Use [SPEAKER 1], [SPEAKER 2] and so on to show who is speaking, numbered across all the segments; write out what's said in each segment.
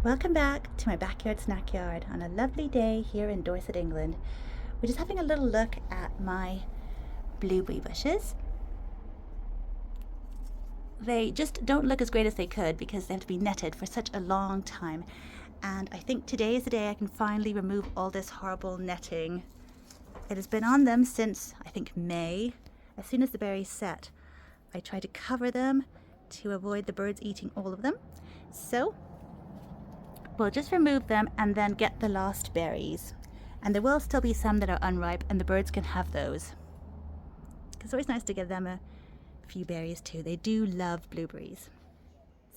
[SPEAKER 1] Welcome back to my backyard snack yard on a lovely day here in Dorset, England. We're just having a little look at my blueberry bushes. They just don't look as great as they could because they have to be netted for such a long time. And I think today is the day I can finally remove all this horrible netting. It has been on them since, I think, May. As soon as the berries set, I try to cover them to avoid the birds eating all of them. So we'll just remove them and then get the last berries. And there will still be some that are unripe and the birds can have those. It's always nice to give them a few berries too. They do love blueberries.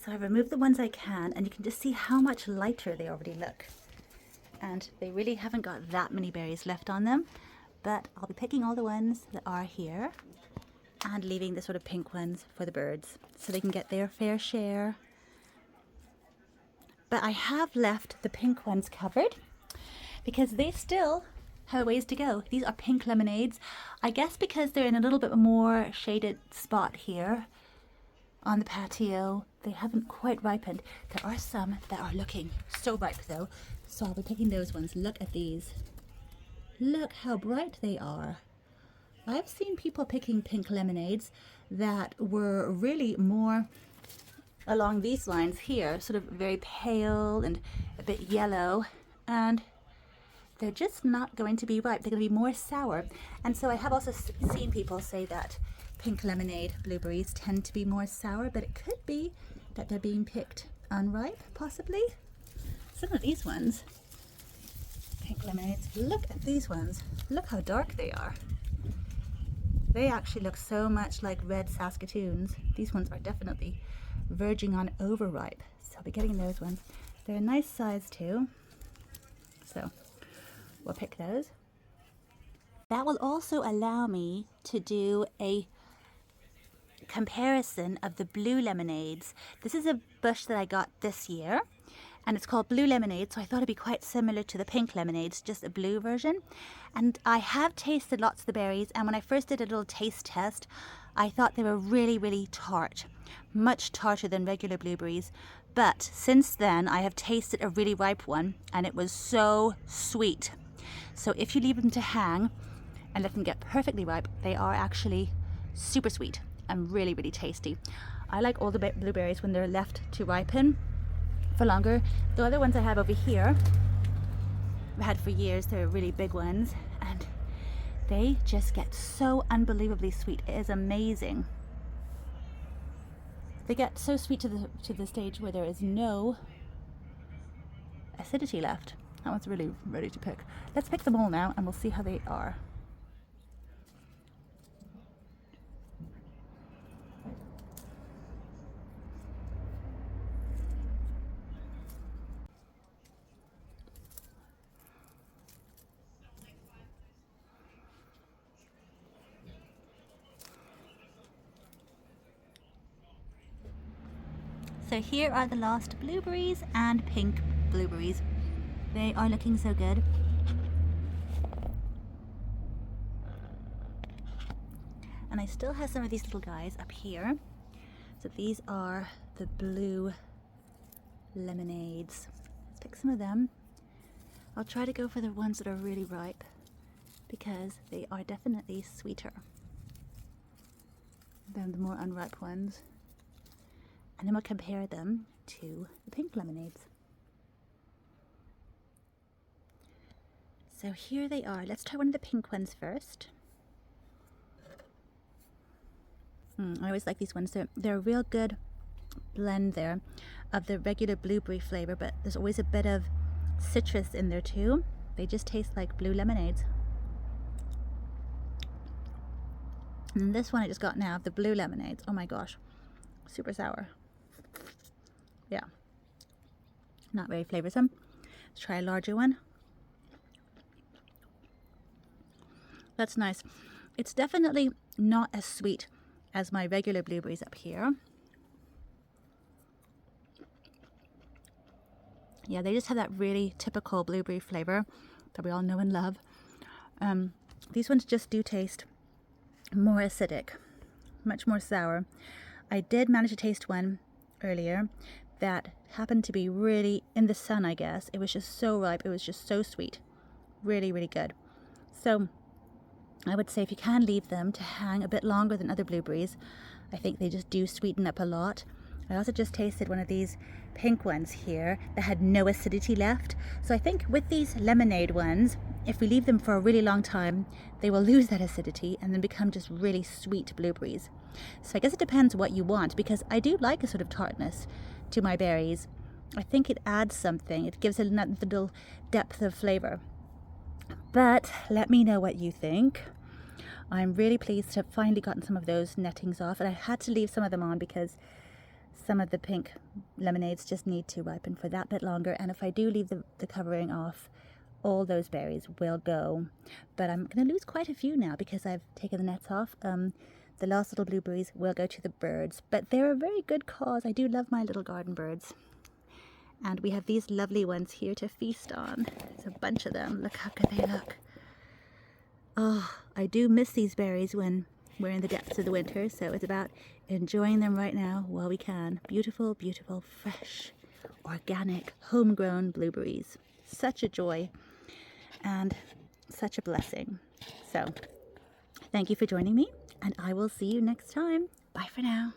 [SPEAKER 1] So I removed the ones I can, and you can just see how much lighter they already look. And they really haven't got that many berries left on them, but I'll be picking all the ones that are here and leaving the sort of pink ones for the birds so they can get their fair share. But I have left the pink ones covered because they still have a ways to go. These are pink lemonades. I guess because they're in a little bit more shaded spot here on the patio, they haven't quite ripened. There are some that are looking so ripe though, so I'll be picking those ones. Look at these. Look how bright they are. I've seen people picking pink lemonades that were really more along these lines here, sort of very pale and a bit yellow, and they're just not going to be ripe. They're going to be more sour. And so I have also seen people say that pink lemonade blueberries tend to be more sour, but it could be that they're being picked unripe, possibly. Some of these ones, pink lemonades, look at these ones. Look how dark they are. They actually look so much like red Saskatoons. These ones are definitely verging on overripe, so I'll be getting those ones. They're a nice size too, so we'll pick those. That will also allow me to do a comparison of the blue lemonades. This is a bush that I got this year and it's called Blue Lemonade, so I thought it'd be quite similar to the pink lemonades, just a blue version. And I have tasted lots of the berries, and when I first did a little taste test, I thought they were really, really tart, much tarter than regular blueberries. But since then, I have tasted a really ripe one, and it was so sweet. So if you leave them to hang and let them get perfectly ripe, they are actually super sweet and really, really tasty. I like all the blueberries when they're left to ripen for longer. The other ones I have over here, I've had for years. They're really big ones, and they just get so unbelievably sweet. It is amazing. They get so sweet to the stage where there is no acidity left. That one's really ready to pick. Let's pick them all now and we'll see how they are. So here are the last blueberries and pink blueberries. They are looking so good. And I still have some of these little guys up here. So these are the blue lemonades. Let's pick some of them. I'll try to go for the ones that are really ripe because they are definitely sweeter than the more unripe ones. And then we'll compare them to the pink lemonades. So here they are. Let's try one of the pink ones first. I always like these ones. They're a real good blend there of the regular blueberry flavor, but there's always a bit of citrus in there too. They just taste like blue lemonades. And this one I just got now, the blue lemonades, oh my gosh, super sour. Yeah, not very flavorsome. Let's try a larger one. That's nice. It's definitely not as sweet as my regular blueberries up here. Yeah, they just have that really typical blueberry flavor that we all know and love. These ones just do taste more acidic, much more sour. I did manage to taste one earlier that happened to be really in the sun, I guess. It was just so ripe. It was just so sweet. Really, really good. So I would say if you can leave them to hang a bit longer than other blueberries, I think they just do sweeten up a lot. I also just tasted one of these pink ones here that had no acidity left. So I think with these lemonade ones, if we leave them for a really long time, they will lose that acidity and then become just really sweet blueberries. So I guess it depends what you want, because I do like a sort of tartness to my berries. I think it adds something. It gives a little depth of flavor. But let me know what you think. I'm really pleased to have finally gotten some of those nettings off, and I had to leave some of them on because some of the pink lemonades just need to ripen for that bit longer, and if I do leave the covering off, all those berries will go. But I'm going to lose quite a few now because I've taken the nets off. The last little blueberries will go to the birds, but they're a very good cause. I do love my little garden birds. And we have these lovely ones here to feast on. There's a bunch of them. Look how good they look. Oh, I do miss these berries when we're in the depths of the winter, so it's about enjoying them right now while we can. Beautiful, beautiful, fresh, organic, homegrown blueberries. Such a joy and such a blessing. So, thank you for joining me, and I will see you next time. Bye for now.